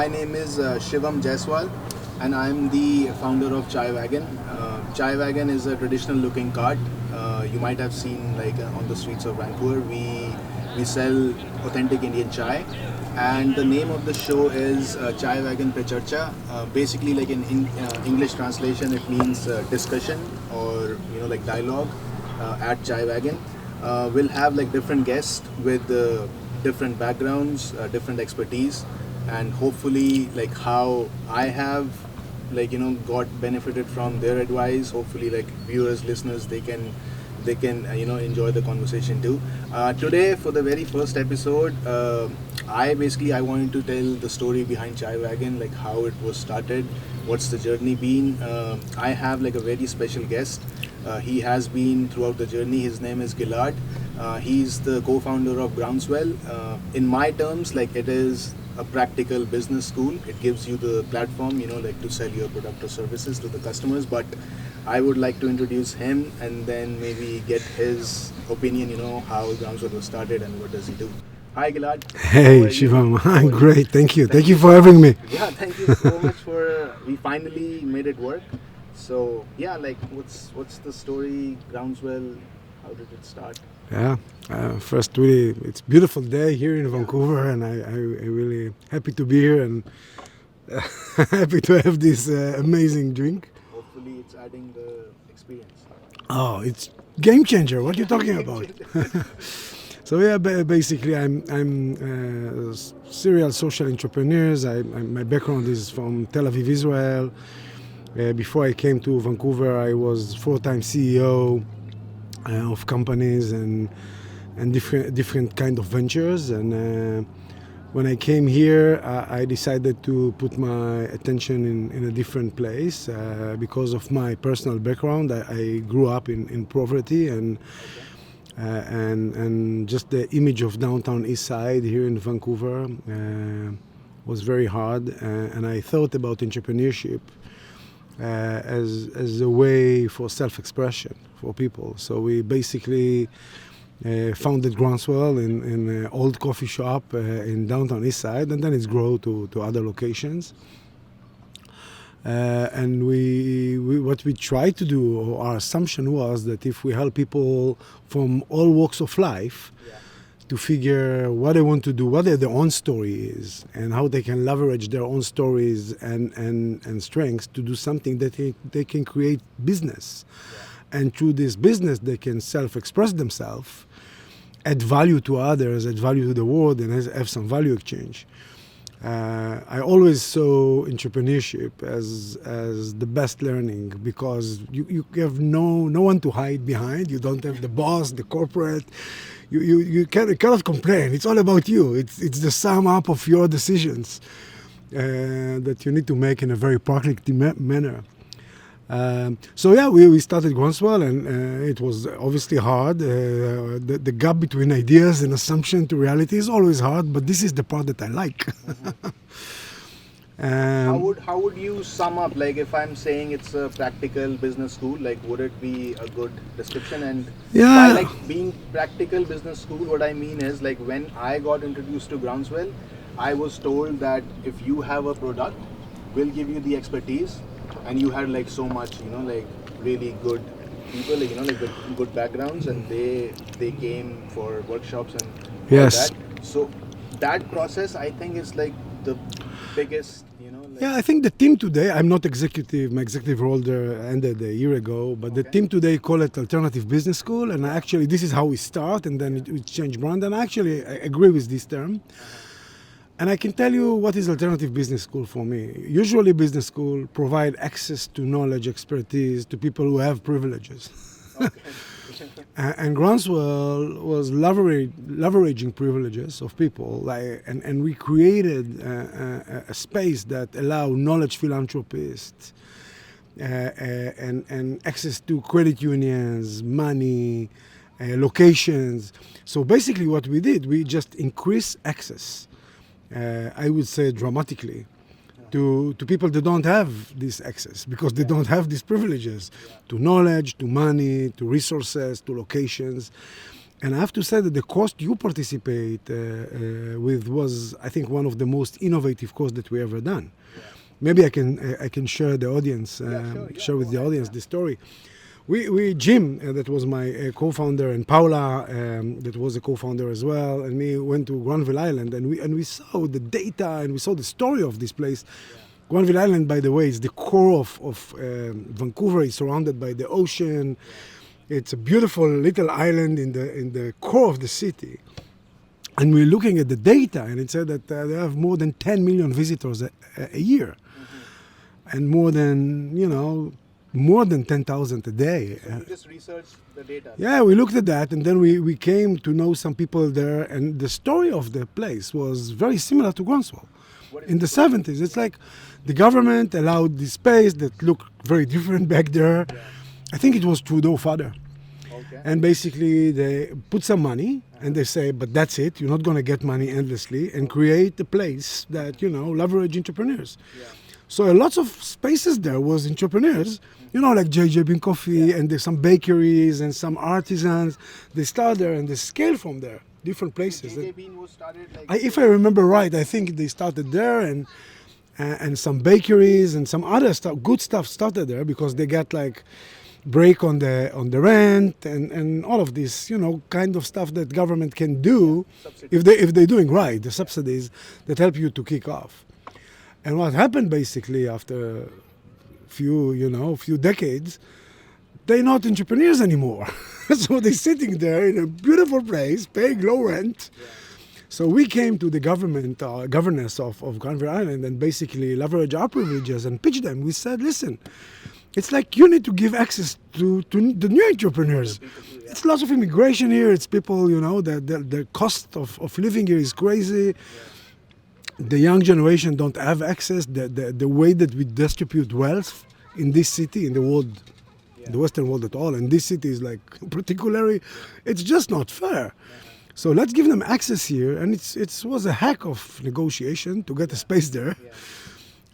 my name is Shivam Jaiswal, and I'm the founder of Chaiwagon. Chaiwagon is a traditional looking cart. You might have seen on the streets of Vancouver. We sell authentic Indian chai, and the name of the show is Chaiwagon Pe Charcha. Basically, like in English translation, it means discussion or dialogue at Chaiwagon. We'll have like different guests with different backgrounds, different expertise, and hopefully like how I have got benefited from their advice. Hopefully like viewers, listeners, they can enjoy the conversation too. Today for the very first episode, I wanted to tell the story behind Chaiwagon, like how it was started, what's the journey been. I have like a very special guest. He has been throughout the journey. His name is Gilad. He's the co-founder of Groundswell. In my terms, like it is a practical business school. It gives you the platform, to sell your product or services to the customers. But I would like to introduce him and then maybe get his opinion, how Groundswell was started and what does he do. Hi, Gilad. Hey, Shivam. I'm great. Thank you. Thank you for having me. Yeah, thank you so much we finally made it work. So yeah, like what's the story, Groundswell? How did it start? Yeah, first really, it's a beautiful day here in Vancouver, and I really happy to be here and happy to have this amazing drink. Hopefully it's adding the experience. Oh, it's game changer. What are you talking about? So yeah, basically I'm serial social entrepreneur. My background is from Tel Aviv, Israel. Before I came to Vancouver, I was full-time CEO of companies and different kind of ventures. And when I came here, I decided to put my attention in a different place because of my personal background. I grew up in poverty and just the image of downtown East Side here in Vancouver was very hard. And I thought about entrepreneurship as a way for self-expression for people. So we basically founded Groundswell in an old coffee shop in downtown East Side, and then it's grown to other locations. And what we tried to do, or our assumption was that if we help people from all walks of life to figure what they want to do, what their own story is, and how they can leverage their own stories and strengths to do something that they can create business. And through this business, they can self-express themselves, add value to others, add value to the world, and have some value exchange. I always saw entrepreneurship as the best learning because you have no one to hide behind. You don't have the boss, the corporate. You cannot complain. It's all about you. It's the sum up of your decisions that you need to make in a very practical manner. So yeah, we started Groundswell, and it was obviously hard. The gap between ideas and assumption to reality is always hard, but this is the part that I like. How would you sum up, like if I'm saying it's a practical business school, like would it be a good description? And by like being practical business school, what I mean is like when I got introduced to Groundswell, I was told that if you have a product, we'll give you the expertise. And you had like so much, like really good people, with good backgrounds, and they came for workshops and all that. So that process, I think, is like the biggest, Yeah, I think the team today, I'm not executive, my executive role there ended a year ago, but the team today call it Alternative Business School, and actually this is how we start, and then we change brand, and actually I agree with this term. And I can tell you what is Alternative Business School for me. Usually business school provide access to knowledge, expertise to people who have privileges. And Groundswell was leveraging privileges of people, and we created a space that allowed knowledge philanthropists and access to credit unions, money, locations. So basically what we did, we just increased access. I would say dramatically, to people that don't have this access because they don't have these privileges to knowledge, to money, to resources, to locations. And I have to say that the course you participate with was, I think, one of the most innovative courses that we ever done. Yeah. Maybe I can share the audience, share with the audience the story. We Jim, that was my co-founder, and Paula, that was a co-founder as well, and me went to Granville Island, and we saw the data and we saw the story of this place. Yeah. Granville Island, by the way, is the core of Vancouver. It's surrounded by the ocean. It's a beautiful little island in the core of the city. And we're looking at the data, and it said that they have more than 10 million visitors a year, and more than 10,000 a day. So you just researched the data. Yeah, we looked at that, and then we came to know some people there, and the story of the place was very similar to Groundswell. In the 70s, it's like the government allowed this space that looked very different back there. Yeah. I think it was Trudeau's father. Okay. And basically they put some money and they say, but that's it, you're not going to get money endlessly, and create a place that, leverage entrepreneurs. Yeah. So lots of spaces there was entrepreneurs, like JJ Bean Coffee, and there's some bakeries and some artisans. They start there and they scale from there, different places. JJ Bean was started like... If I remember right, I think they started there, and some bakeries and some other stuff, good stuff started there, because they got like break on the rent and all of this, kind of stuff that government can do if they're doing right, the subsidies that help you to kick off. And what happened basically after a few decades, they're not entrepreneurs anymore. So they're sitting there in a beautiful place, paying low rent. Yeah. So we came to the governors of Granville Island, and basically leverage our privileges and pitch them. We said, listen, it's like you need to give access to the new entrepreneurs. Yeah. It's lots of immigration here. It's people, the cost of living here is crazy. Yeah. The young generation don't have access. The way that we distribute wealth in this city, in the world, Yeah. the Western world at all, and this city is like particularly, it's just not fair. So let's give them access here, and it was a heck of negotiation to get a space there.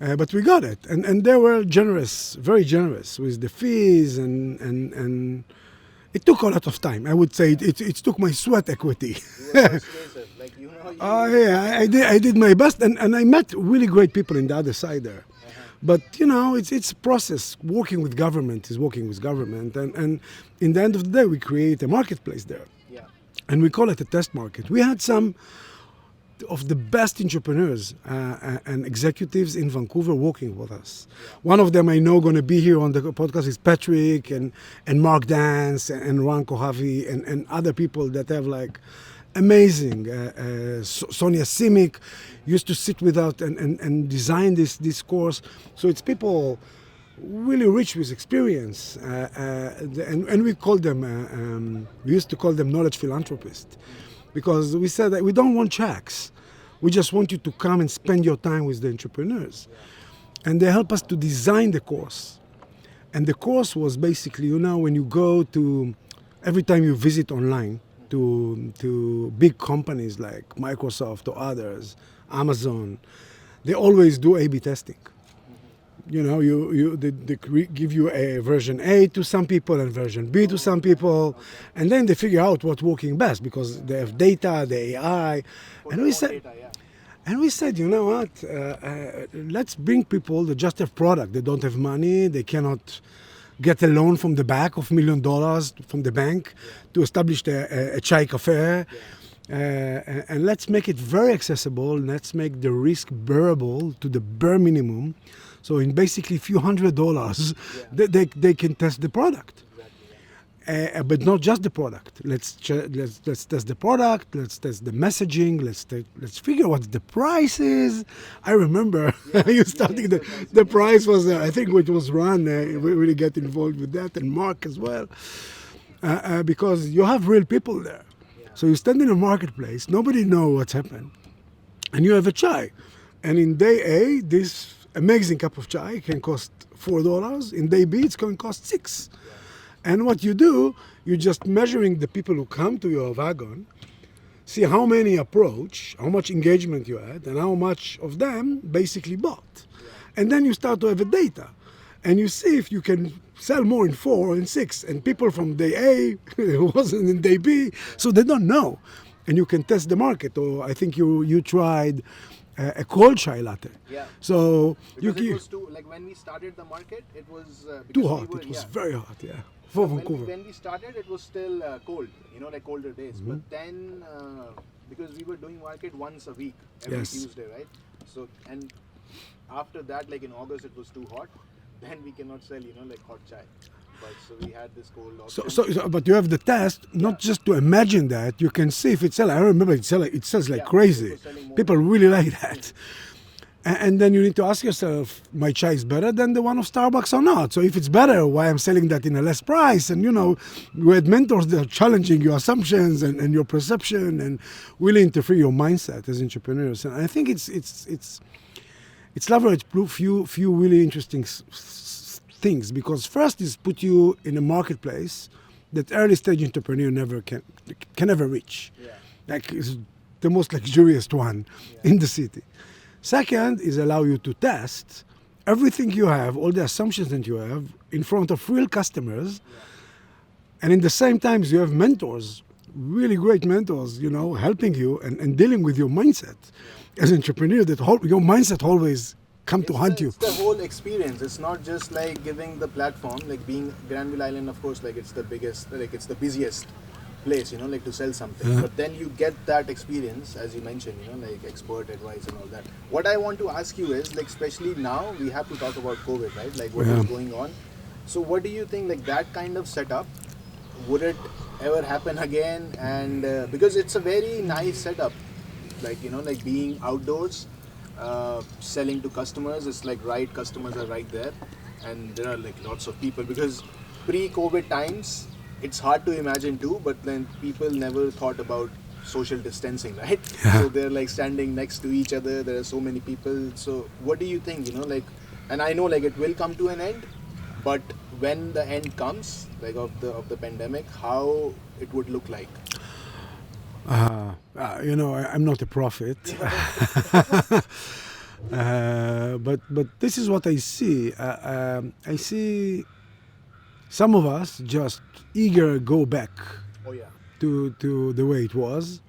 Yeah. But we got it, and they were generous, very generous with the fees, and it took a lot of time. I would say it took my sweat equity. You were persuasive, like Yeah, I did my best, and I met really great people in the other side there. But it's a process. Working with government is working with government, and in the end of the day, we create a marketplace there. Yeah. And we call it a test market. We had some of the best entrepreneurs and executives in Vancouver working with us. Yeah. One of them I know going to be here on the podcast is Patrick and Mark Dance and Ron Kohavi and other people that have like amazing. Sonia Simic used to sit with us and design this course. So it's people really rich with experience, and we call them, we used to call them knowledge philanthropists, because we said that we don't want checks. We just want you to come and spend your time with the entrepreneurs. And they help us to design the course. And the course was basically, when you go to, every time you visit online to big companies like Microsoft or others, Amazon, they always do A/B testing. They give you a version A to some people and version B to some people, and then they figure out what's working best because they have data, the AI, and we said, you know what? Let's bring people that just have product. They don't have money. They cannot get a loan from the back of $1 million from the bank to establish a chai cafe. And let's make it very accessible. Let's make the risk bearable to the bare minimum. So in basically a few $100s, they can test the product. But not just the product. Let's test the product. Let's test the messaging. Let's figure what the price is. I remember you starting the price was I think it was Ron. We really get involved with that, and Mark as well, because you have real people there. So you stand in a marketplace. Nobody knows what's happened, and you have a chai, and in day A, this amazing cup of chai can cost $4. In day B, it's going to cost $6. And what you do, you're just measuring the people who come to your wagon, see how many approach, how much engagement you had, and how much of them basically bought. And then you start to have a data. And you see if you can sell more in 4 or in 6, and people from day A wasn't in day B, so they don't know. And you can test the market. Or I think you tried a cold chai latte. Yeah. So Because it was too, like when we started the market, it was too hot. It was very hot. Yeah. For Vancouver. When we started, it was still cold. Like colder days. But then, because we were doing market once a week, every Tuesday, right? So and after that, like in August, it was too hot. Then we cannot sell, like hot chai. But so we had this cold option. So, but you have the test, not just to imagine that. You can see if it sells. I remember it sells like crazy. People really like that. And then you need to ask yourself, my chai is better than the one of Starbucks or not? So if it's better, why I'm selling that in a less price? And you had mentors that are challenging your assumptions and your perception and really interfere your mindset as entrepreneurs. And I think it's leveraged few really interesting things, because first is put you in a marketplace that early stage entrepreneur never can never reach. Yeah. Like it's the most luxurious one in the city. Second is allow you to test everything you have, all the assumptions that you have in front of real customers. And in the same time, you have mentors, really great mentors, helping you and dealing with your mindset as an entrepreneur, that your mindset always come to hunt you. It's the whole experience. It's not just like giving the platform, like being Granville Island, of course, like it's the biggest, like it's the busiest place, like to sell something. But then you get that experience, as you mentioned, like expert advice and all that. What I want to ask you is, like, especially now, we have to talk about COVID, right? Like what is going on. So what do you think, like that kind of setup, would it ever happen again? And because it's a very nice setup, like, like being outdoors, selling to customers, it's like customers are right there, and there are like lots of people, because pre-COVID times, it's hard to imagine too, but then people never thought about social distancing, right? So they're like standing next to each other, there are so many people. So what do you think, like, and I know like it will come to an end, but when the end comes, like of the pandemic, how it would look like? I'm not a prophet, but this is what I see. I see some of us just eager go back to the way it was.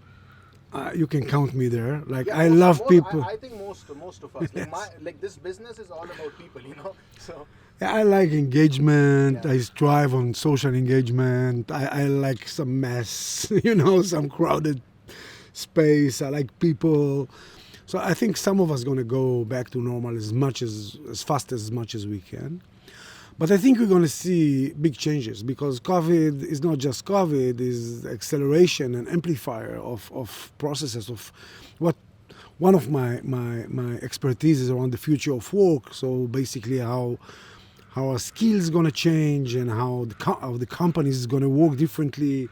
You can count me there. Like I love people. I think most of us. Like this business is all about people, So. Yeah, I like engagement. I strive on social engagement. I like some mess, some crowded space. I like people. So I think some of us are going to go back to normal as fast as much as we can. But I think we're going to see big changes, because COVID is not just COVID, is acceleration and amplifier of processes of what one of my expertise is around the future of work. So basically how our skills going to change and how the companies is going to work differently.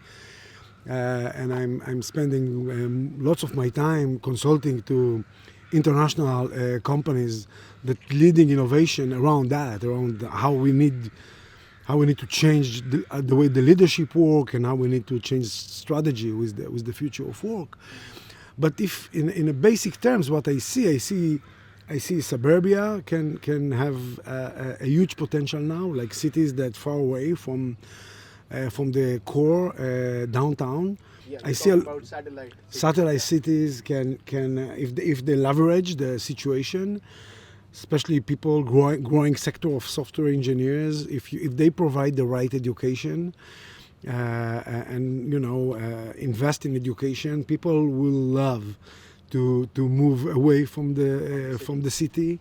And I'm spending lots of my time consulting to international companies that leading innovation around how we need to change the way the leadership work, and how we need to change strategy with the future of work. But if in a basic terms, what I see suburbia can have a huge potential now, like cities that far away from the core downtown. Yeah, I see about satellite cities can if they leverage the situation, especially people growing sector of software engineers, if they provide the right education and invest in education, people will love to move away from the city.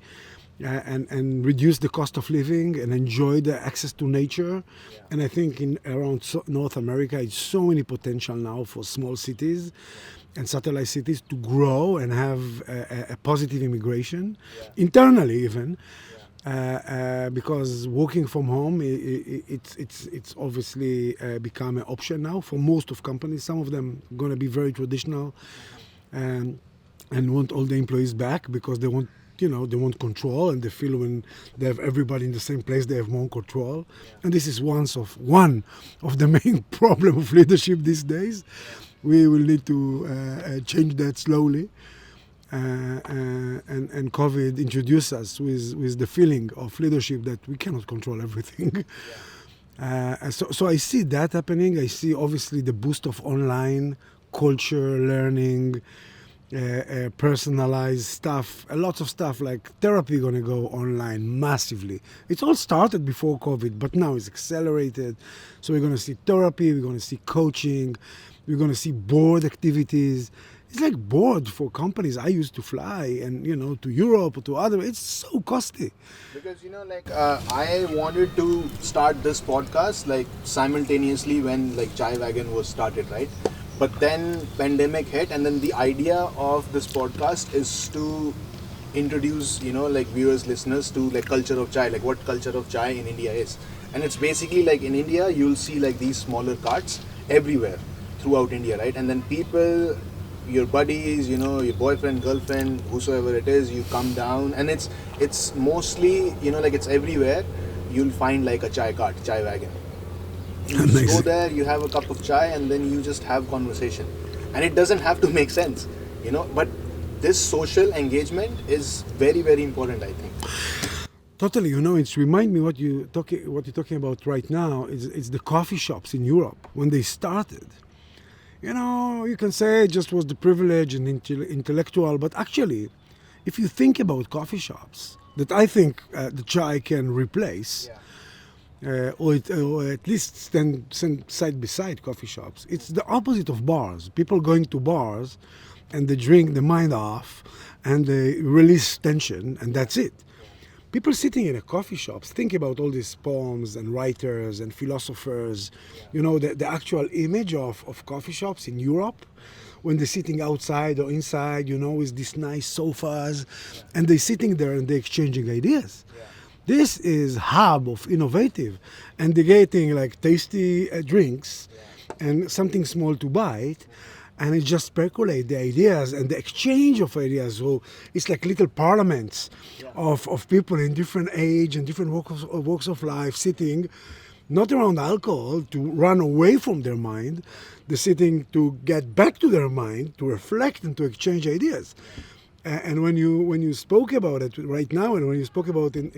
And reduce the cost of living and enjoy the access to nature. And I think around North America, it's so many potential now for small cities and satellite cities to grow and have a positive immigration, internally even, because working from home, it's obviously become an option now for most of companies. Some of them are going to be very traditional and want all the employees back, because they want control, and they feel when they have everybody in the same place, they have more control. And this is one of the main problem of leadership these days. We will need to change that slowly. and COVID introduced us with the feeling of leadership that we cannot control everything. So I see that happening. I see obviously the boost of online culture, learning, personalized stuff, a lot of stuff like therapy going to go online massively. It's all started before COVID, but now it's accelerated. So we're going to see therapy, we're going to see coaching, we're going to see board activities. It's like board for companies. I used to fly and, to Europe or to other. It's so costly. Because, I wanted to start this podcast like simultaneously when like Chaiwagon was started, right? But then pandemic hit, and then the idea of this podcast is to introduce, viewers, listeners to like culture of chai, like what culture of chai in India is. And it's basically like in India, you'll see like these smaller carts everywhere throughout India, right? And then people, your buddies, your boyfriend, girlfriend, whosoever it is, you come down, and it's mostly, it's everywhere. You'll find like a chai cart, Chaiwagon. You just go there, you have a cup of chai, and then you just have conversation. And it doesn't have to make sense, but this social engagement is very, very important, I think. Totally, it's remind me what you're talking about right now is the coffee shops in Europe when they started. You can say it just was the privilege and intellectual, but actually, if you think about coffee shops that I think the chai can replace, or at least stand side by side coffee shops, it's the opposite of bars. People going to bars and they drink the mind off and they release tension, and that's it. People sitting in a coffee shops think about all these poems and writers and philosophers. The actual image of coffee shops in Europe when they're sitting outside or inside, with these nice sofas, and they're sitting there and they're exchanging ideas. This is hub of innovative, and they're getting like tasty drinks and something small to bite, and it just percolate the ideas and the exchange of ideas. So it's like little parliaments of people in different age and different walks of life sitting, not around alcohol to run away from their mind. They're sitting to get back to their mind, to reflect and to exchange ideas. And when you spoke about it right now, and when you spoke about it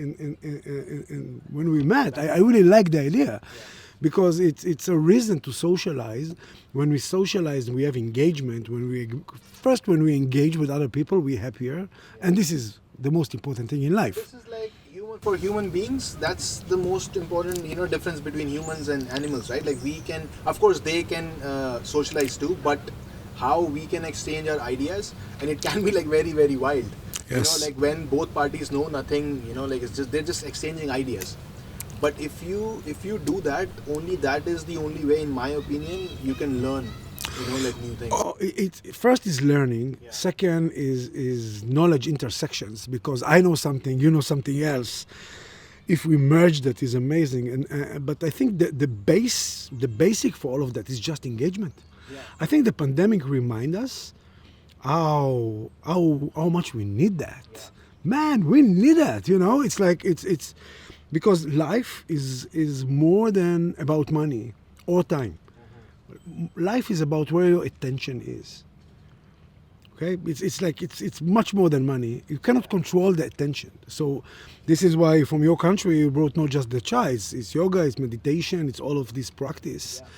when we met, I really like the idea, because it's a reason to socialize. When we socialize, we have engagement. When we engage with other people, we're happier, and this is the most important thing in life. This is like for human beings. That's the most important difference between humans and animals, right? Like we can, of course, they can socialize too, but how we can exchange our ideas, and it can be like very, very wild. Yes. Like when both parties know nothing, they're just exchanging ideas. But if you do that, only that is the only way, in my opinion, you can learn, new things. First is learning. Yeah. Second is knowledge intersections, because I know something, you know something else. If we merge that, is amazing. But I think the basic for all of that is just engagement. Yeah. I think the pandemic remind us how much we need that. Yeah. Man, we need that. It's like it's because life is more than about money or time. Mm-hmm. Life is about where your attention is. Okay, it's much more than money. You cannot control the attention. So this is why from your country you brought not just the chai, it's yoga, it's meditation, it's all of this practice. Yeah.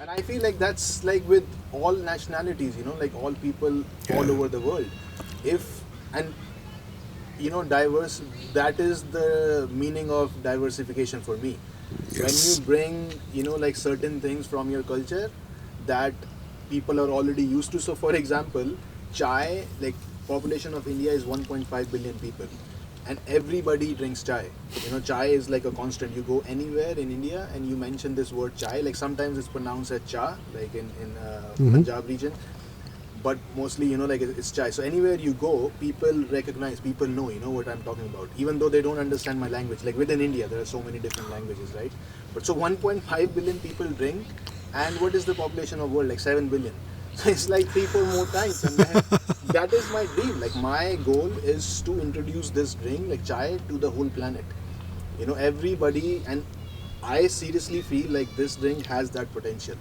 And I feel like that's like with all nationalities, like all people all over the world. Diverse, that is the meaning of diversification for me. Yes. When you bring, like certain things from your culture that people are already used to. So for example, chai, like population of India is 1.5 billion people. And everybody drinks chai. Chai is like a constant. You go anywhere in India and you mention this word chai. Like sometimes it's pronounced as cha, like in Punjab region. But mostly, it's chai. So anywhere you go, people recognize, people know, what I'm talking about. Even though they don't understand my language. Like within India, there are so many different languages, right? But so 1.5 billion people drink. And what is the population of world? Like 7 billion. So it's like 3-4 more times, and that is my dream. Like my goal is to introduce this drink, like chai, to the whole planet. Everybody, and I seriously feel like this drink has that potential.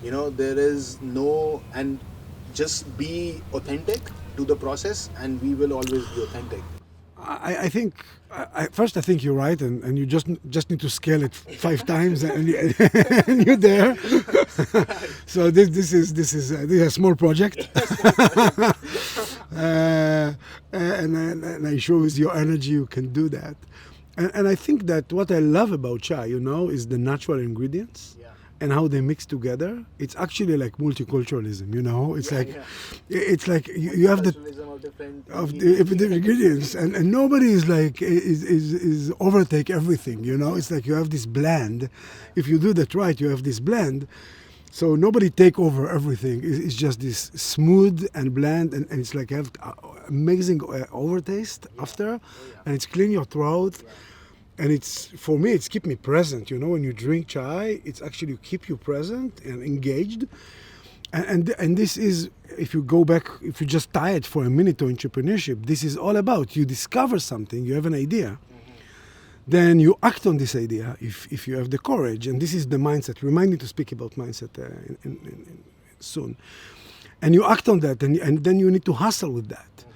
There is no, and just be authentic, to the process, and we will always be authentic. I think first I think you're right, and you just need to scale it 5 times, and you're there. So this is a small project, and I'm sure with your energy you can do that. And I think that what I love about chai, is the natural ingredients. And how they mix together. It's actually like multiculturalism, It's like you have the of the ingredients, and nobody is like is overtake everything, It's like you have this blend. If you do that right, you have this blend. So nobody take over everything. It's just this smooth and blend, and it's like you have amazing overtaste after, and it's clean your throat. And for me, it's keep me present. When you drink chai, it's actually keep you present and engaged. And this is, if you go back, if you just tie it for a minute to entrepreneurship, this is all about you discover something, you have an idea, then you act on this idea if you have the courage. And this is the mindset. Remind me to speak about mindset soon. And you act on that, and then you need to hustle with that.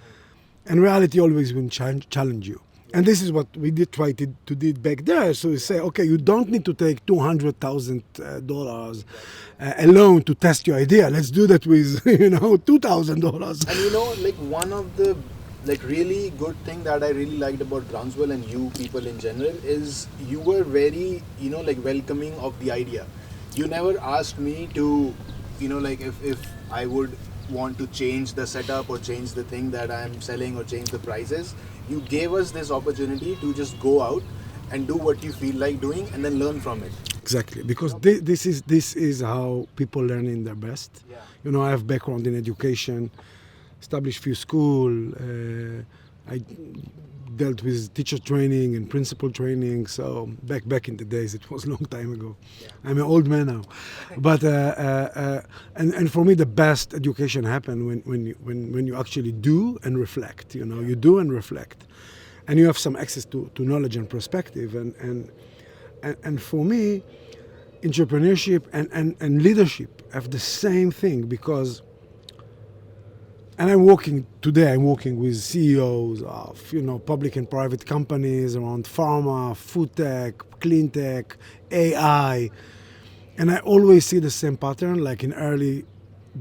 And reality always will challenge you. And this is what we did try to do back there. So we say, okay, you don't need to take $200,000 alone to test your idea. Let's do that with, $2,000. And like one of the really good thing that I really liked about Granville and you people in general is you were very, welcoming of the idea. You never asked me to, if I would want to change the setup or change the thing that I'm selling or change the prices. You gave us this opportunity to just go out and do what you feel like doing and then learn from it. Exactly, because this is how people learn in their best. Yeah. I have background in education, established few school. I dealt with teacher training and principal training. So back in the days, it was a long time ago. Yeah. I'm an old man now, but and for me, the best education happen when you actually do and reflect. You do and reflect, and you have some access to knowledge and perspective. And for me, entrepreneurship and leadership have the same thing because. And I'm working with CEOs of, public and private companies around pharma, food tech, clean tech, AI. And I always see the same pattern, like in early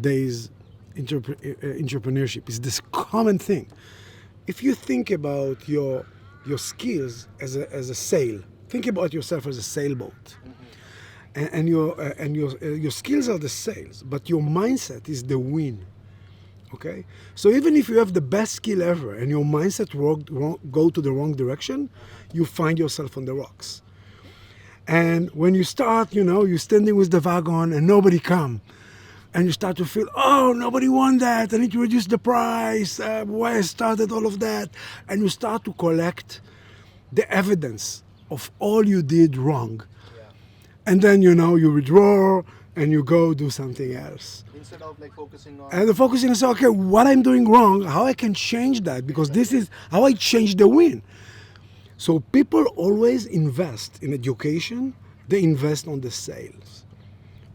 days entrepreneurship. It's this common thing. If you think about your skills as a sail, think about yourself as a sailboat. And your skills are the sails, but your mindset is the wind. Okay, so even if you have the best skill ever and your mindset go to the wrong direction, you find yourself on the rocks. And when you start, you're standing with the wagon and nobody come, and you start to feel, nobody won that. I need to reduce the price. Why I started all of that, and you start to collect the evidence of all you did wrong, and then you withdraw and you go do something else. Instead of focusing on... And focusing on, okay, what I'm doing wrong, how I can change that, because this is how I change the win. So people always invest in education, they invest on the sales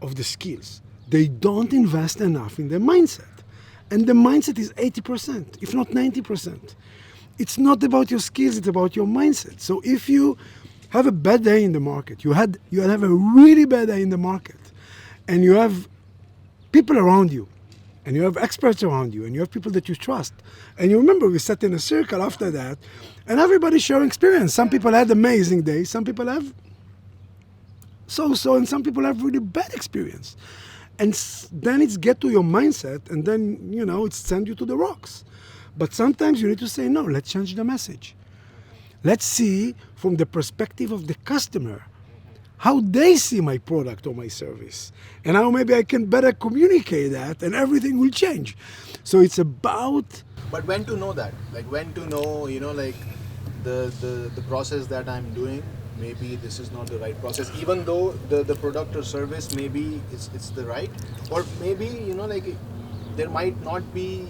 of the skills. They don't invest enough in the mindset. And the mindset is 80%, if not 90%. It's not about your skills, it's about your mindset. So if you have a bad day in the market, you have a really bad day in the market, and you have people around you, and you have experts around you, and you have people that you trust. And you remember we sat in a circle after that, and everybody sharing experience. Some people had amazing days, some people have so-so, and some people have really bad experience. And then it's get to your mindset, and then, it sends you to the rocks. But sometimes you need to say, no, let's change the message. Let's see from the perspective of the customer, how they see my product or my service, and how maybe I can better communicate that, and everything will change. So it's about... But when to know that? When to know, the process that I'm doing, maybe this is not the right process, even though the product or service, maybe it's the right, or maybe, there might not be...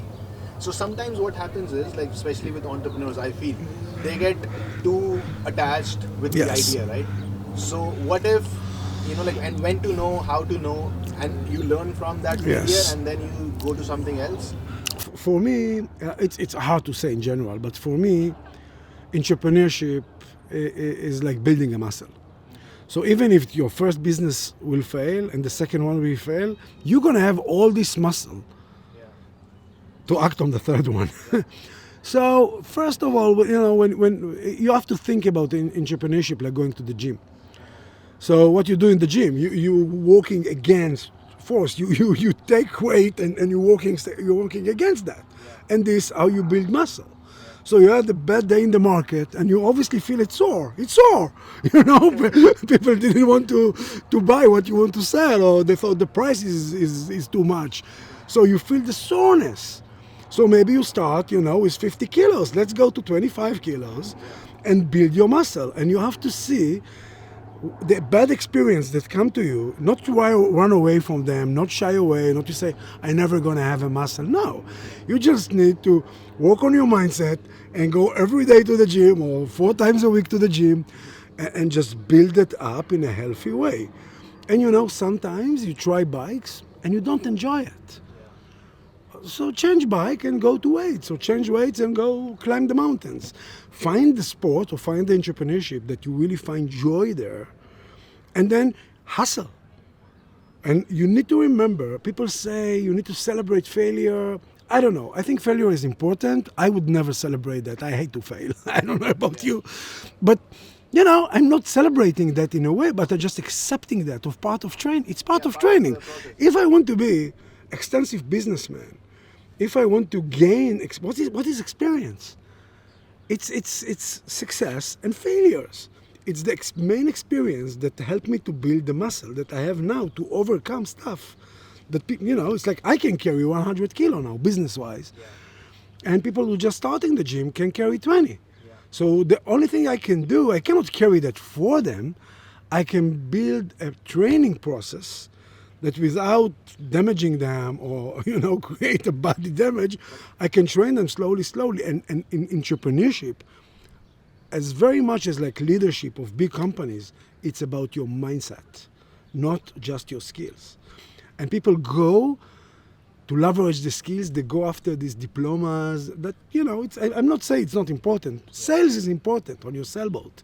So sometimes what happens is, especially with entrepreneurs, I feel, they get too attached with the idea, right? So what if, like, and when to know, how to know, and you learn from that failure, Yes. and then you go to something else. For me, it's hard to say in general, but for me, entrepreneurship is like building a muscle. So even if your first business will fail and the second one will fail, you're gonna have all this muscle Yeah. to act on the third one. So first of all, when you have to think about entrepreneurship like going to the gym. So what you do in the gym, you walking against force. You take weight and you're walking against that, and this how you build muscle. So you had a bad day in the market, and you obviously feel it's sore. It's sore, People didn't want to buy what you want to sell, or they thought the price is too much. So you feel the soreness. So maybe you start, with 50 kilos. Let's go to 25 kilos, and build your muscle. And you have to see the bad experience that come to you, not to run away from them, not shy away, not to say, I'm never going to have a muscle. No, you just need to work on your mindset and go every day to the gym or 4 times a week to the gym and just build it up in a healthy way. And sometimes you try bikes and you don't enjoy it. So change bike and go to weights, or change weights and go climb the mountains. Find the sport or find the entrepreneurship that you really find joy there, and then hustle. And you need to remember, people say you need to celebrate failure. I don't know. I think failure is important. I would never celebrate that. I hate to fail. I don't know about you. But, I'm not celebrating that in a way, but I'm just accepting that of part of training. It's part of training. If I want to be extensive businessman, if I want to gain, what is experience? It's success and failures. It's the main experience that helped me to build the muscle that I have now to overcome stuff. That it's like I can carry 100 kilo now, business-wise, and people who just starting the gym can carry 20. So the only thing I can do, I cannot carry that for them. I can build a training process that without damaging them or, create a body damage, I can train them slowly. And in entrepreneurship, as very much as like leadership of big companies, it's about your mindset, not just your skills. And people go to leverage the skills, they go after these diplomas that, I'm not saying it's not important. Sales is important on your sailboat.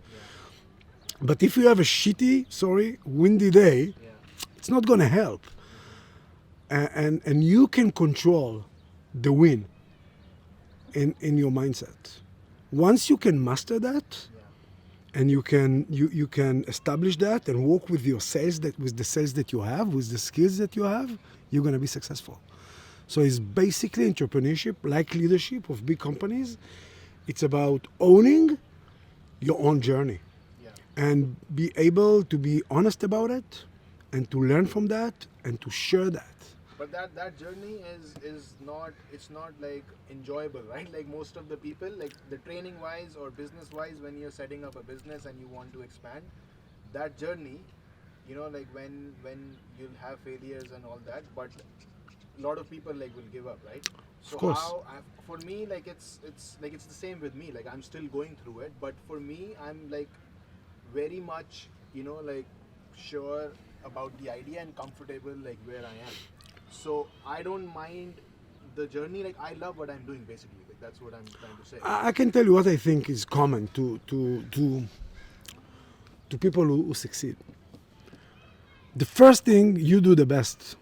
But if you have a windy day, it's not going to help. And you can control the wind in your mindset. Once you can master that, and you can establish that and work with your sales, with the sales that you have, with the skills that you have, you're going to be successful. So it's basically entrepreneurship, like leadership of big companies. It's about owning your own journey and be able to be honest about it, and to learn from that and to share that. But that journey is not, it's not like enjoyable, right? Like most of the people, like the training wise or business wise, when you're setting up a business and you want to expand, that journey, like when you'll have failures and all that, but a lot of people like will give up, right? So of course. For me, like it's the same with me. Like I'm still going through it, but for me, I'm like very much, like sure about the idea and comfortable like where I am. So I don't mind the journey. Like I love what I'm doing basically. Like that's what I'm trying to say. I can tell you what I think is common to people who succeed. The first thing you do the best,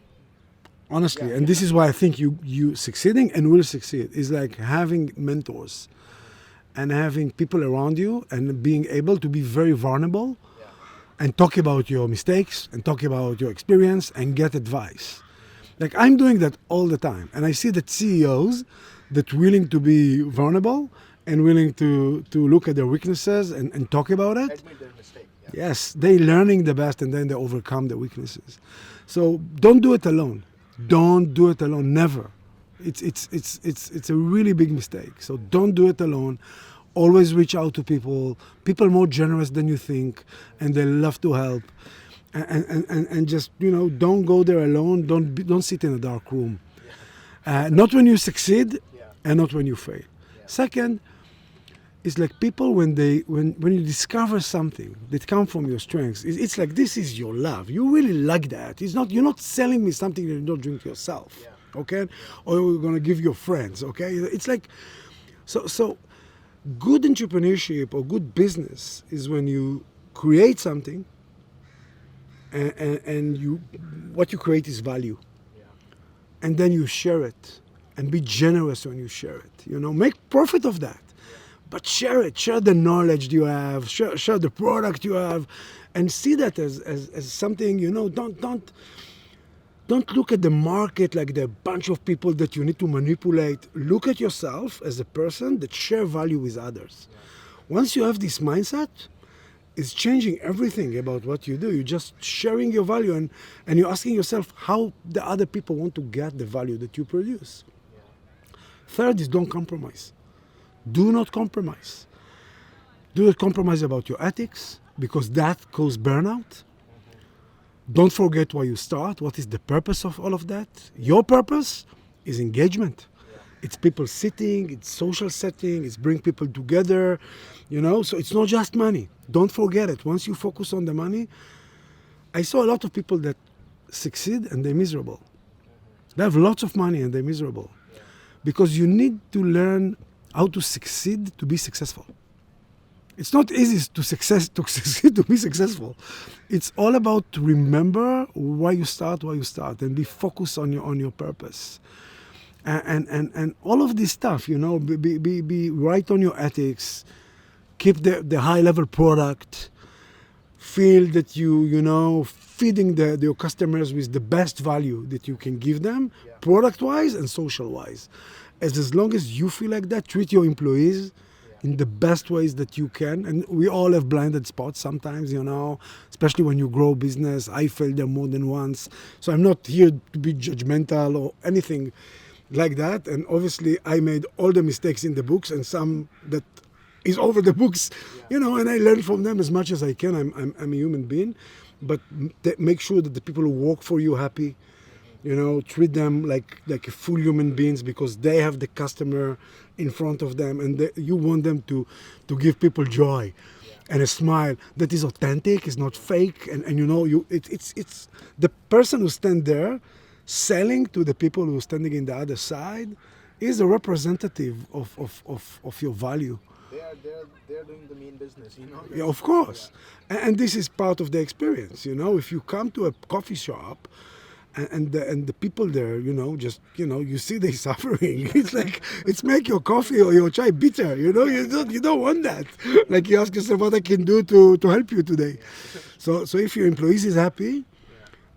honestly, and this is why I think you succeeding and will succeed, is like having mentors and having people around you and being able to be very vulnerable and talk about your mistakes and talk about your experience and get advice. Like I'm doing that all the time, and I see that CEOs that willing to be vulnerable and willing to look at their weaknesses and talk about it. Admit their mistake. Yes, they learning the best, and then they overcome the weaknesses. So don't do it alone. Don't do it alone. Never. It's a really big mistake. So don't do it alone. Always reach out to people. People more generous than you think, and they love to help. And just don't go there alone. Don't sit in a dark room. Not when you succeed, and not when you fail. Second, It's like people when you discover something that comes from your strengths, it's like this is your love. You really like that. It's not you're not selling me something that you don't drink yourself, okay? Or you're gonna give your friends, okay? It's like so good entrepreneurship or good business is when you create something and you what you create is value, and then you share it and be generous when you share it. Make profit of that. But share it, share the knowledge you have, share the product you have, and see that as something, don't look at the market like the bunch of people that you need to manipulate. Look at yourself as a person that share value with others. Once you have this mindset, it's changing everything about what you do. You're just sharing your value and you're asking yourself how the other people want to get the value that you produce. Third is don't compromise. Do not compromise. Do not compromise about your ethics because that causes burnout. Don't forget why you start. What is the purpose of all of that? Your purpose is engagement. It's people sitting, it's social setting, it's bring people together, so it's not just money. Don't forget it. Once you focus on the money, I saw a lot of people that succeed and they're miserable. They have lots of money and they're miserable. Because you need to learn how to succeed to be successful. It's not easy to succeed to be successful. It's all about to remember why you start, and be focused on your purpose. And all of this stuff, be right on your ethics, keep the high level product, feel that you feeding your customers with the best value that you can give them, product wise and social wise. As long as you feel like that, treat your employees in the best ways that you can. And we all have blinded spots sometimes, especially when you grow business. I failed there more than once. So I'm not here to be judgmental or anything like that. And obviously I made all the mistakes in the books and some that is over the books, and I learn from them as much as I can. I'm a human being. But make sure that the people who work for you happy, treat them like full human beings because they have the customer in front of them and you want them to give people joy and a smile that is authentic, is not fake. And it's the person who stand there selling to the people who are standing in the other side is a representative of your value. They're doing the main business, Yeah, of course. And this is part of the experience, If you come to a coffee shop and the people there, you see they suffering. It's like, it's make your coffee or your chai bitter, you don't want that. Like you ask yourself what I can do to help you today. So if your employees is happy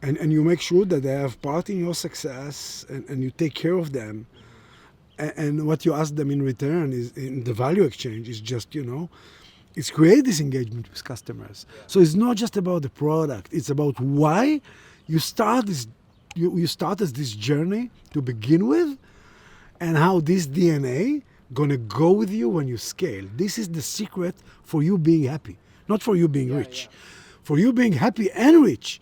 and you make sure that they have part in your success and you take care of them, and what you ask them in return is in the value exchange is just, it's create this engagement with customers. So it's not just about the product, it's about why you start this. You start as this journey to begin with, and how this DNA gonna go with you when you scale. This is the secret for you being happy, not for you being rich. For you being happy and rich,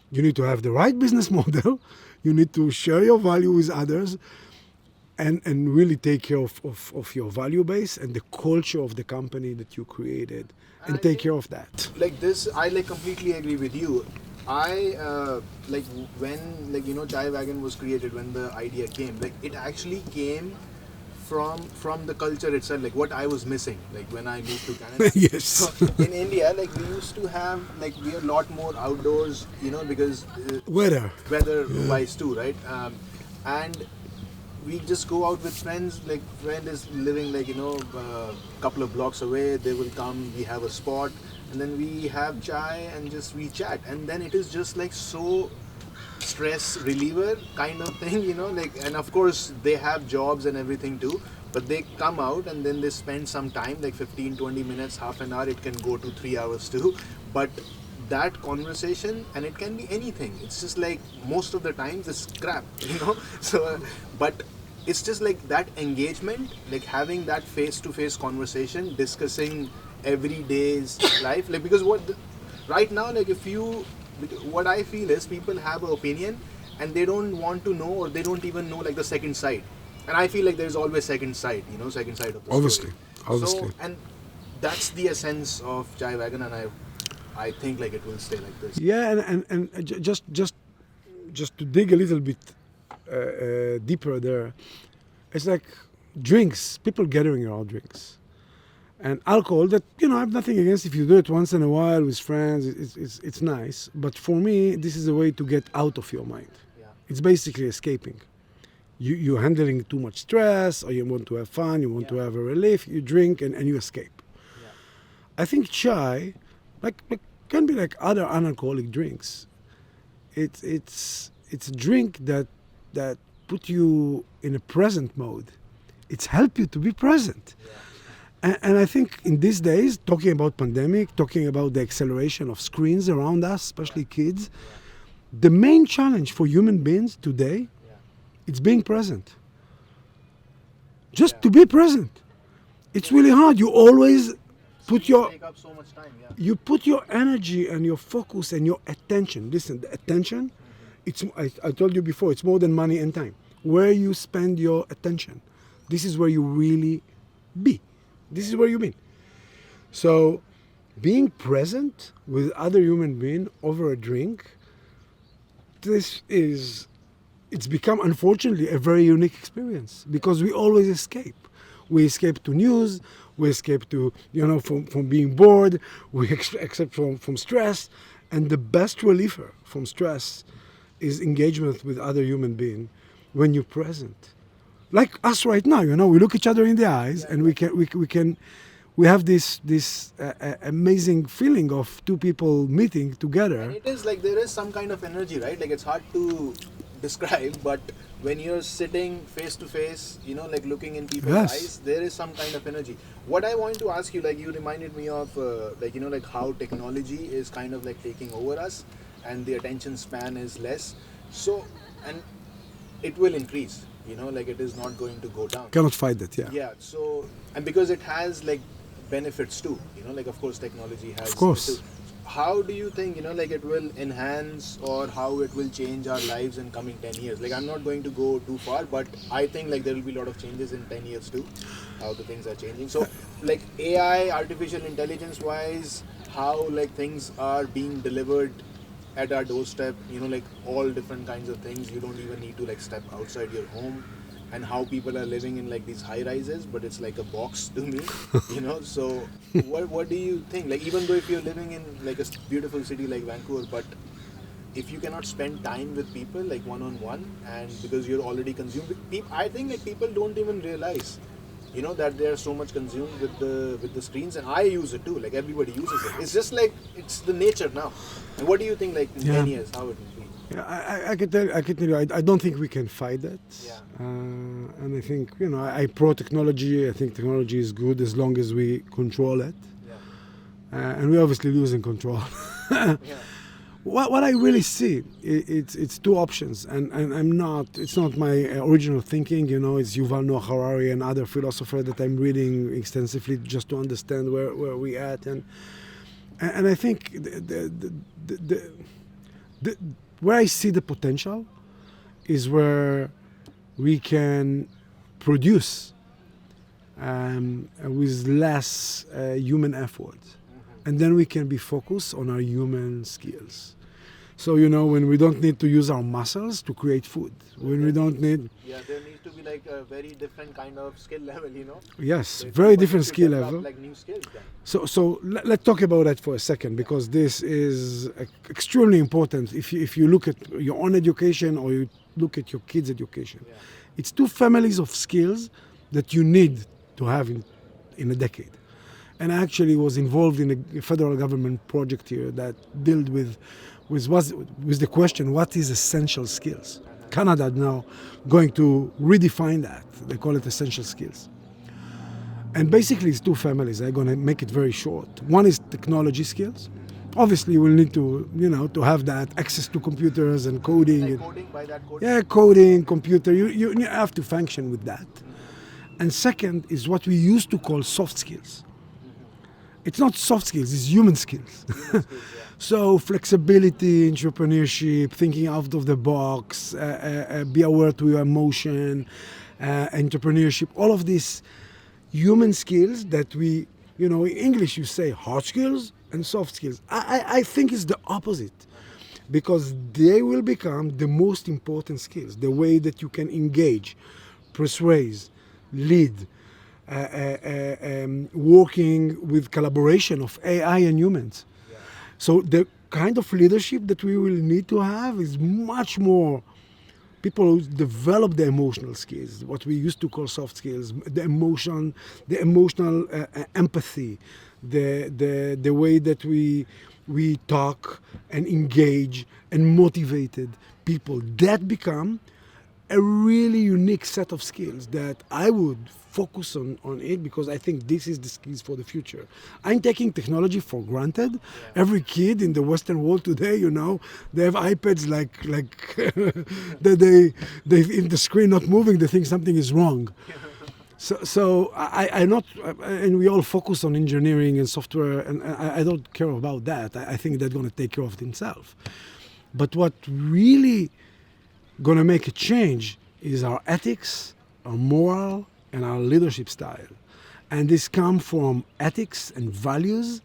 you need to have the right business model. You need to share your value with others, and really take care of your value base and the culture of the company that you created, and take care of that. Like this, I completely agree with you. I when Chaiwagon was created, when the idea came, it actually came from the culture itself, what I was missing, when I moved to Canada. Yes. So in India, we used to have we are a lot more outdoors, because Weather wise too, right? And we just go out with friends. Friend is living couple of blocks away. They will come. We have a spot. And then we have chai and just we chat, and then it is just so stress reliever kind of thing, and of course they have jobs and everything too, but they come out and then they spend some time, 15-20 minutes, half an hour. It can go to 3 hours too, but that conversation, and it can be anything, it's just most of the times it's crap, so but it's just that engagement, having that face-to-face conversation, discussing every day's life, because right now, what I feel is people have an opinion and they don't want to know, or they don't even know the second side, and I feel there's always second side, second side of the Obviously. story. So, and that's the essence of Chaiwagon, and I think like it will stay like this. Yeah, and just to dig a little bit deeper there, it's like drinks, people gathering around drinks. And alcohol, that, I have nothing against if you do it once in a while with friends, it's nice. But for me, this is a way to get out of your mind. Yeah. It's basically escaping. You're handling too much stress, or you want to have fun, you want to have a relief, you drink and you escape. Yeah. I think chai, like can be like other non-alcoholic drinks. It's a drink that put you in a present mode. It's help you to be present. Yeah. And I think in these days, talking about pandemic, talking about the acceleration of screens around us, especially kids, the main challenge for human beings today, it's being present. Just to be present. It's really hard. You always put your take up so much time. Yeah. you put your energy and your focus and your attention. Listen, the attention, I told you before, it's more than money and time. Where you spend your attention, this is where you really be. This is where you be. So being present with other human being over a drink, it's become, unfortunately, a very unique experience because we always escape. We escape to news, we escape to, from being bored, we escape from stress, and the best reliever from stress is engagement with other human being when you're present. Like us right now, we look each other in the eyes, and we have this amazing feeling of two people meeting together. And it is like there is some kind of energy, right? Like it's hard to describe, but when you're sitting face to face, like looking in people's eyes, there is some kind of energy. What I want to ask you, like you reminded me of, like how technology is kind of like taking over us, and the attention span is less. So, and it will increase. Like it is not going to go down. Cannot fight that, yeah. Yeah. So, and because it has like benefits too. Like of course technology has. Of course. Too. How do you think, like it will enhance or how it will change our lives in coming 10 years? Like I'm not going to go too far, but I think like there will be a lot of changes in 10 years too, how the things are changing. So like AI, artificial intelligence wise, how like things are being delivered at our doorstep, like all different kinds of things. You don't even need to like step outside your home. And how people are living in like these high rises, but it's like a box to me, So what do you think? Like even though if you're living in like a beautiful city like Vancouver, but if you cannot spend time with people like one-on-one, and because you're already consumed with people, I think like people don't even realize, that they're so much consumed with the screens, and I use it too. Like everybody uses it. It's just like it's the nature now. And what do you think? Like in 10 years, how it will be? Yeah, I can tell you, I don't think we can fight that. Yeah. And I think, I pro technology. I think technology is good as long as we control it. Yeah. And we're obviously losing control. Yeah. What I really see, it's two options, and it's not my original thinking, it's Yuval Noah Harari and other philosophers that I'm reading extensively just to understand where we at, and I think where I see the potential is where we can produce with less human effort. And then we can be focused on our human skills. So, when we don't need to use our muscles to create food, when we don't need... Yeah, there needs to be like a very different kind of skill level, Yes, so very different skill level. Like new skills then. So let's talk about that for a second, because this is extremely important. If you look at your own education or you look at your kids' education, it's two families of skills that you need to have in a decade. And I actually was involved in a federal government project here that dealt with the question, what is essential skills? Canada now going to redefine that. They call it essential skills. And basically it's two families. I'm going to make it very short. One is technology skills. Obviously we'll need to, to have that access to computers and coding. Like coding, by that coding? Yeah, coding, computer. You have to function with that. And second is what we used to call soft skills. It's not soft skills, it's human skills. So flexibility, entrepreneurship, thinking out of the box, be aware to your emotion, entrepreneurship, all of these human skills that we You know, in English you say hard skills and soft skills. I think it's the opposite, because they will become the most important skills. The way that you can engage, persuade, lead, working with collaboration of AI and humans. So the kind of leadership that we will need to have is much more people who develop the emotional skills, what we used to call soft skills, the emotional empathy, the way that we talk and engage and motivated people. That become a really unique set of skills that I would focus on it, because I think this is the skills for the future. I'm taking technology for granted. Yeah. Every kid in the Western world today, you know, they have iPads like they if the screen not moving, they think something is wrong. So I not, and we all focus on engineering and software, and I don't care about that. I think that's going to take care of themselves. But what really going to make a change is our ethics, our moral, and our leadership style. And this comes from ethics and values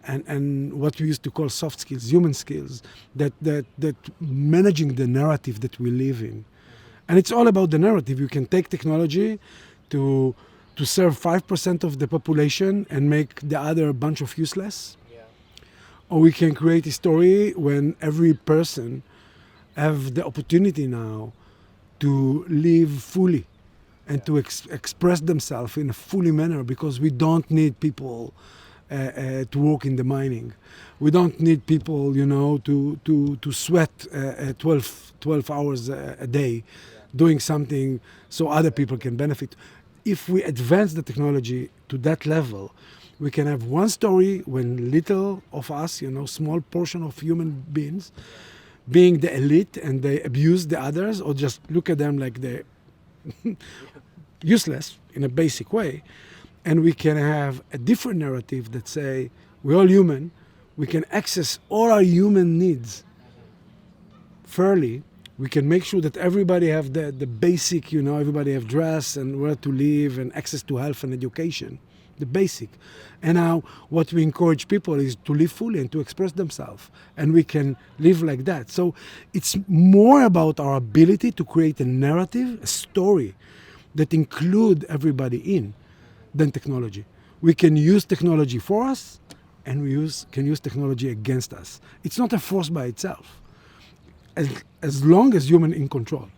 and what we used to call soft skills, human skills, that managing the narrative that we live in. And it's all about the narrative. You can take technology to serve 5% of the population and make the other bunch of useless. Yeah. Or we can create a story when every person have the opportunity now to live fully and to express themselves in a fully manner, because we don't need people to work in the mining. We don't need people, you know, to sweat 12 hours a day doing something so other people can benefit. If we advance the technology to that level, we can have one story when little of us, you know, small portion of human beings, being the elite, and they abuse the others or just look at them like they're useless in a basic way. And we can have a different narrative that say, we're all human, we can access all our human needs fairly. We can make sure that everybody have the basic, you know, everybody have dress and where to live and access to health and education, the basic. And now what we encourage people is to live fully and to express themselves. And we can live like that. So it's more about our ability to create a narrative, a story that include everybody in, than technology. We can use technology for us, and we can use technology against us. It's not a force by itself, as long as human in control.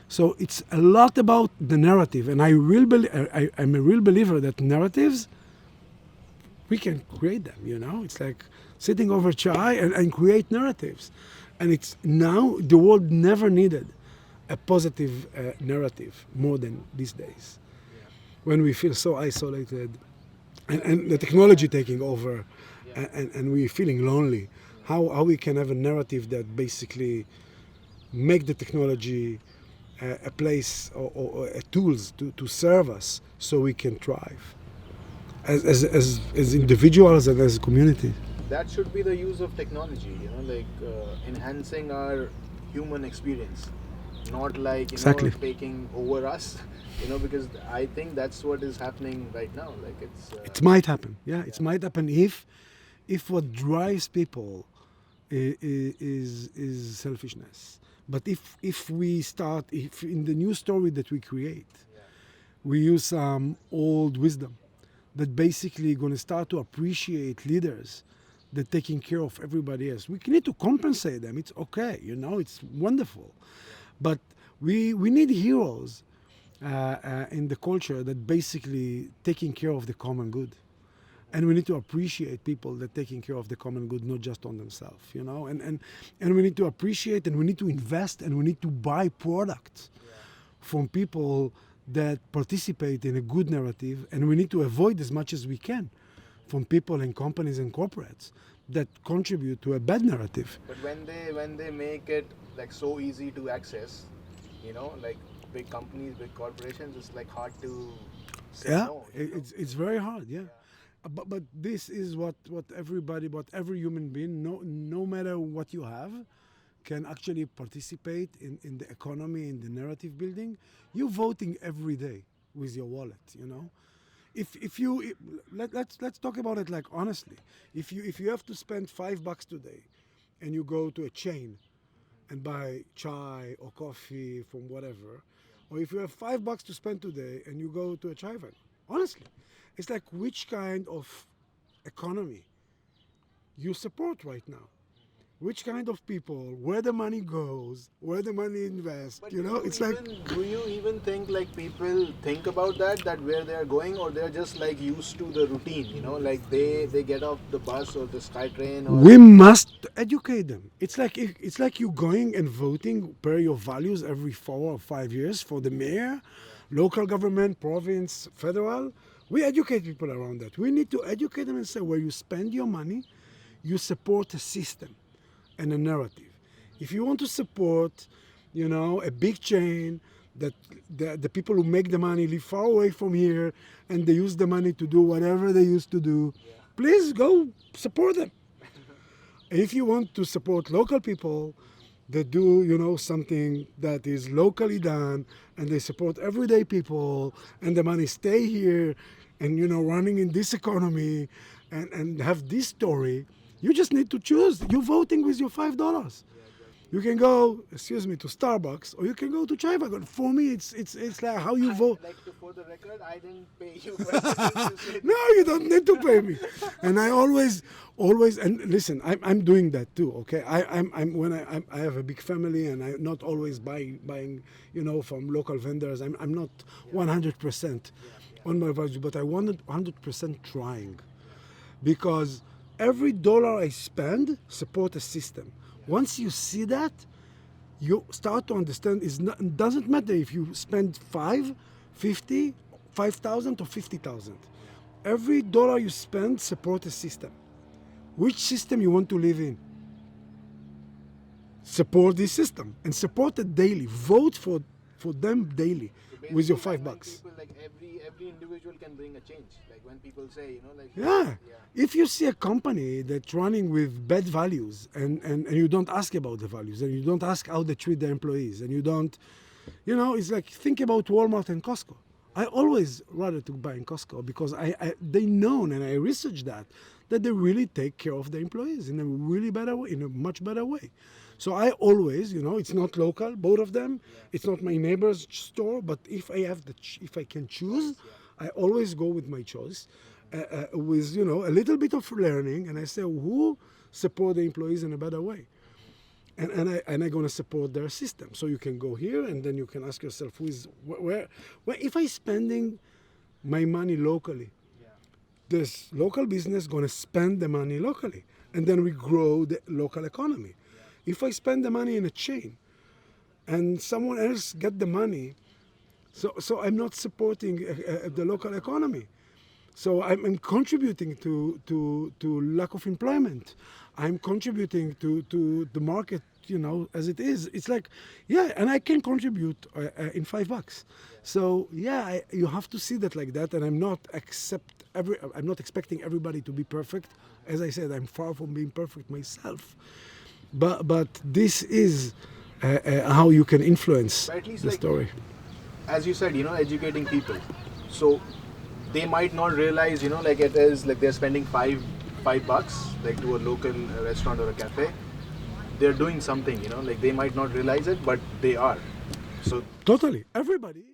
So it's a lot about the narrative, and I'm a real believer that narratives, we can create them, you know? It's like sitting over chai and create narratives. And it's now, the world never needed a positive narrative more than these days. When we feel so isolated, and the technology taking over, and we're feeling lonely, how we can have a narrative that basically make the technology a place or tools to serve us so we can thrive as individuals and as a community. That should be the use of technology, you know, like enhancing our human experience, not like, you Exactly. know, taking over us, you know, because I think that's what is happening right now. Like it might happen, it might happen if what drives people is selfishness. But if in the new story that we create, we use some old wisdom that basically going to start to appreciate leaders that taking care of everybody else. We need to compensate them. It's okay, you know, it's wonderful. But we need heroes in the culture that basically taking care of the common good. And we need to appreciate people that taking care of the common good, not just on themselves, you know. And we need to appreciate, and we need to invest, and we need to buy products from people that participate in a good narrative, and we need to avoid as much as we can from people and companies and corporates that contribute to a bad narrative. But when they make it like so easy to access, you know, like big companies, big corporations, it's like hard to say no. It's very hard, But this is what every human being, no matter what you have, can actually participate in the economy, in the narrative building. You're voting every day with your wallet, you know. if you let's talk about it like honestly. If you have to spend $5 today, and you go to a chain and buy chai or coffee from whatever, or if you have $5 to spend today and you go to a Chaiwagon, honestly, it's like which kind of economy you support right now. Which kind of people, where the money goes, where the money invests, But it's like, do you even think like people think about that where they are going, or they're just like used to the routine, like they get off the bus or the sky train or we must educate them. It's like you going and voting per your values every 4 or 5 years for the mayor, local government, province, federal. We educate people around that. We need to educate them and say where you spend your money, you support a system and a narrative. If you want to support, a big chain that the people who make the money live far away from here and they use the money to do whatever they used to do, please go support them. If you want to support local people that do, something that is locally done and they support everyday people and the money stay here and, running in this economy and have this story, you just need to choose. You're voting with your $5. You can go, to Starbucks, or you can go to Chaiwagon. For me, it's like how you vote. like for the record, I didn't pay you. But No, you don't need to pay me. And I always, and listen, I'm doing that too. Okay, I have a big family, and I'm not always buying, from local vendors. I'm not 100% on my value, but I wanted 100% trying, because every dollar I spend support a system. Once you see that, you start to understand it doesn't matter if you spend 5,000 or 50,000. Every dollar you spend support a system. Which system you want to live in? Support this system and support it daily. Vote for them daily with your $5. People, like every individual can bring a change. Like when people say, Yeah. If you see a company that's running with bad values and you don't ask about the values and you don't ask how they treat their employees and you don't, it's like think about Walmart and Costco. I always rather to buy in Costco because they know, and I researched that they really take care of their employees in a really better way, in a much better way. So I always, it's not local, both of them. It's not my neighbor's store, but if I can choose, I always go with my choice, with a little bit of learning, and I say who support the employees in a better way, and I'm going to support their system. So you can go here, and then you can ask yourself where if I spending my money locally, this local business going to spend the money locally, and then we grow the local economy. If I spend the money in a chain, and someone else get the money, so I'm not supporting the local economy. So I'm contributing to lack of employment. I'm contributing to the market, as it is. It's like, and I can contribute in $5. So you have to see that like that. And I'm not expecting everybody to be perfect. As I said, I'm far from being perfect myself. But this is how you can influence the story. As you said, educating people. So they might not realize, like it is like they're spending $5 like to a local restaurant or a cafe. They're doing something, like they might not realize it, but they are. So totally, everybody.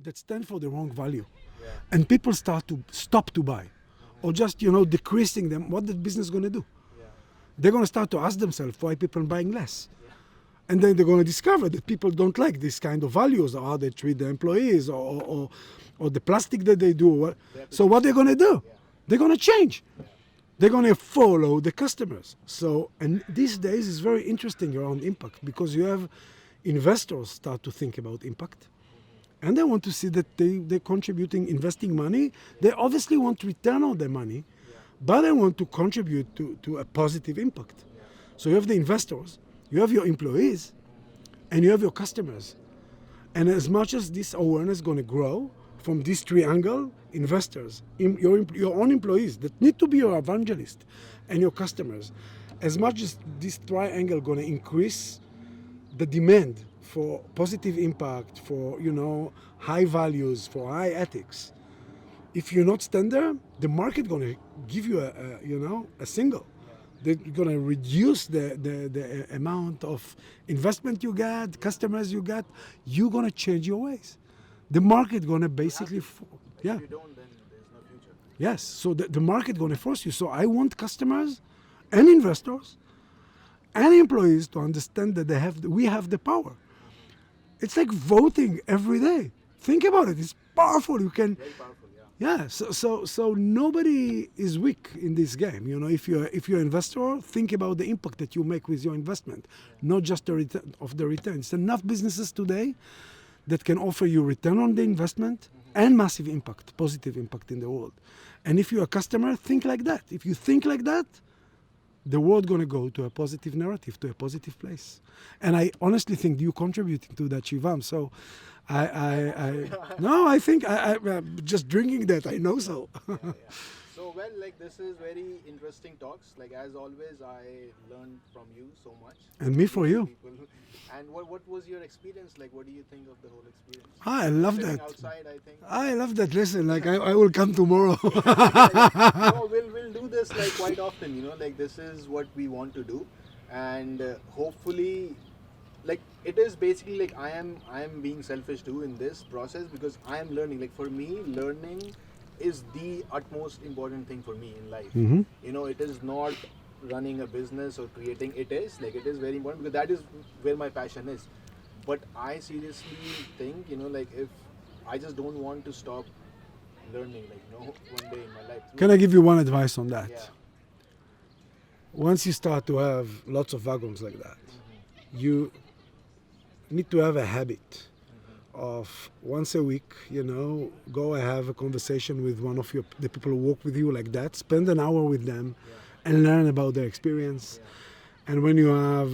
That stand for the wrong value, and people start to stop to buy, or just decreasing them. What the business going to do? They're going to start to ask themselves why people are buying less. And then they're going to discover that people don't like this kind of values, or how they treat their employees, or the plastic that they do. So what they're going to do? They're going to change. They're going to follow the customers. So, and these days is very interesting around impact, because you have investors start to think about impact. And they want to see that they're contributing, investing money. They obviously want return on their money, but they want to contribute to a positive impact. So you have the investors, you have your employees, and you have your customers. And as much as this awareness is going to grow from this triangle, investors, your own employees that need to be your evangelist, and your customers, as much as this triangle going to increase the demand for positive impact, for high values, for high ethics, if you're not stand there, the market gonna give you a single. They're gonna reduce the amount of investment you get, customers you get. You're gonna change your ways. The market gonna basically, If you don't, then there's no future. yes. So the market gonna force you. So I want customers and investors and employees to understand that we have the power. It's like voting every day. Think about it. It's powerful. You can. Very powerful, yeah. Yeah, so nobody is weak in this game. If you're an investor, think about the impact that you make with your investment, not just the return of the return. It's enough businesses today that can offer you return on the investment and massive impact, positive impact in the world. And if you're a customer, think like that. If you think like that, the world gonna go to a positive narrative, to a positive place. And I honestly think you're contributing to that, Shivam. So I think I'm just drinking that. I know so. Yeah. So well, like this is very interesting talks. Like as always, I learned from you so much. And me for you. People. And what was your experience like? What do you think of the whole experience? I love Sitting that. outside, I think. I love that. Listen, like I will come tomorrow. No, we'll do this like quite often. Like this is what we want to do, and hopefully, like it is basically like I am being selfish too in this process because I am learning. Like for me, learning is the utmost important thing for me in life. It is not running a business or creating. It is very important because that is where my passion is. But I seriously think like if I just don't want to stop learning one day in my life. Can I give you one advice on that? Yeah. Once you start to have lots of wagons like that, you need to have a habit of once a week, go and have a conversation with one of the people who work with you like that. Spend an hour with them and learn about their experience. And when you have,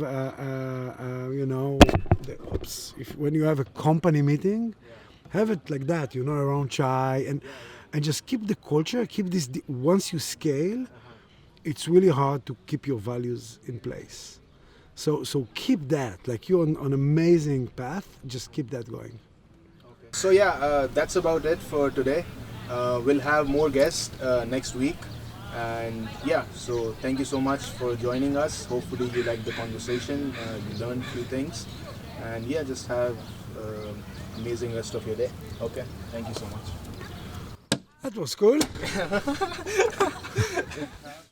when you have a company meeting, have it like that, around chai, and just keep the culture, keep this. Once you scale, it's really hard to keep your values in place. So keep that. Like you're on an amazing path. Just keep that going. Okay. So yeah, that's about it for today. We'll have more guests next week. And yeah, so thank you so much for joining us. Hopefully you liked the conversation, you learned a few things, and yeah, just have amazing rest of your day. Okay, thank you so much. That was cool.